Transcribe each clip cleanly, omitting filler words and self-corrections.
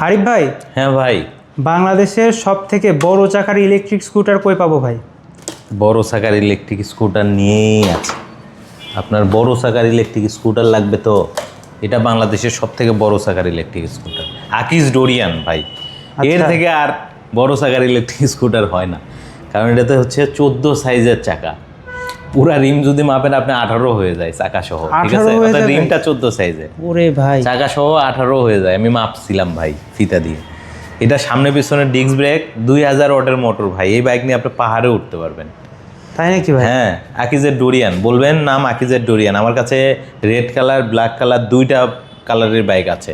আরিফ ভাই, হ্যাঁ ভাই, বাংলাদেশের সবথেকে বড় চাকার ইলেকট্রিক স্কুটার কই পাবো ভাই? বড় চাকার ইলেকট্রিক স্কুটার নিয়েই আছে। আপনার বড় চাকার ইলেকট্রিক স্কুটার লাগবে তো এটা বাংলাদেশের সবথেকে বড় চাকার ইলেকট্রিক স্কুটার আকিজ ডোরিয়ান ভাই। এর থেকে আর বড় চাকার ইলেকট্রিক স্কুটার হয় না, কারণ এটাতে হচ্ছে 14 সাইজের চাকা। পুরা রিম যদি মাপেন আপনি 18 হয়ে যায় চাকা সহ, ঠিক আছে? অর্থাৎ রিমটা 14 সাইজের, ওরে ভাই চাকা সহ 18 হয়ে যায়। আমি মাপছিলাম ভাই ফিতা দিয়ে। এটা সামনে পিছনে ডিস্ক ব্রেক, 2000 ওয়াটের মোটর ভাই। এই বাইক নিয়ে আপনি পাহাড়ে উঠতে পারবেন। তাই নাকি ভাই? হ্যাঁ, আকিজের ডোরিয়ান বলবেন, নাম আকিজের ডোরিয়ান। আমার কাছে রেড কালার, ব্ল্যাক কালার দুইটা কালারের বাইক আছে।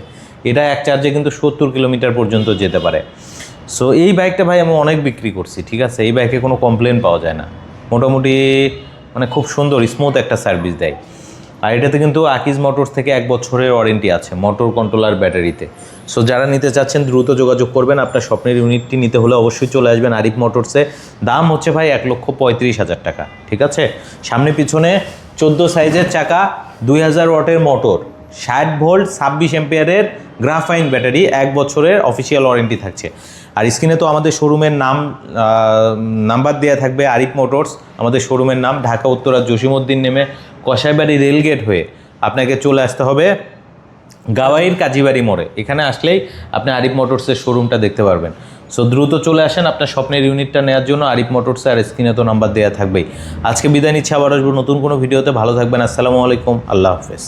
এটা এক চার্জে কিন্তু 70 কিলোমিটার পর্যন্ত যেতে পারে। সো এই বাইকটা ভাই আমি অনেক বিক্রি করছি, ঠিক আছে? এই বাইকে কোনো কমপ্লেন পাওয়া যায় না, মোটামুটি মানে খুব সুন্দর স্মুথ একটা সার্ভিস দেয়। আর এটাতে কিন্তু আকিজ মোটরস থেকে 1 বছরের ওয়ারেন্টি আছে মোটর কন্ট্রোলার ব্যাটারিতে। সো যারা নিতে চাচ্ছেন দ্রুত যোগাযোগ করবেন। আপনার স্বপ্নের ইউনিটটি নিতে হলে অবশ্যই চলে আসবেন আরিফ মোটরসে। দাম হচ্ছে ভাই 1,35,000 টাকা, ঠিক আছে? সামনে পিছনে 14 সাইজের চাকা, 2000 ওয়াটের মোটর, 60 ভোল্ট 26 এম্পিয়ারের গ্রাফাইন ব্যাটারি, 1 বছরের অফিসিয়াল ওয়ারেন্টি থাকছে। আর স্ক্রিনে তো আমাদের শোরুমের নাম্বার দেওয়া থাকবে, আরিফ মোটরস আমাদের শোরুমের নাম। ঢাকা উত্তরা জসিমউদ্দিন নেমে কসাইবাড়ি রেলগেট হয়ে আপনাকে চলে আসতে হবে গাওয়াইর কাজীবাড়ি মোড়ে। এখানে আসলেই আপনি আরিফ মোটরসের শোরুমটা দেখতে পারবেন। সো দ্রুত চলে আসেন আপনার স্বপ্নের ইউনিটটা নেওয়ার জন্য আরিফ মোটরসে। আর স্ক্রিনে তো নাম্বার দেওয়া থাকবেই। আজকে বিদায় নিচ্ছে, আবার আসবো নতুন কোনো ভিডিওতে। ভালো থাকবেন। আসসালামু আলাইকুম, আল্লাহ হাফেজ।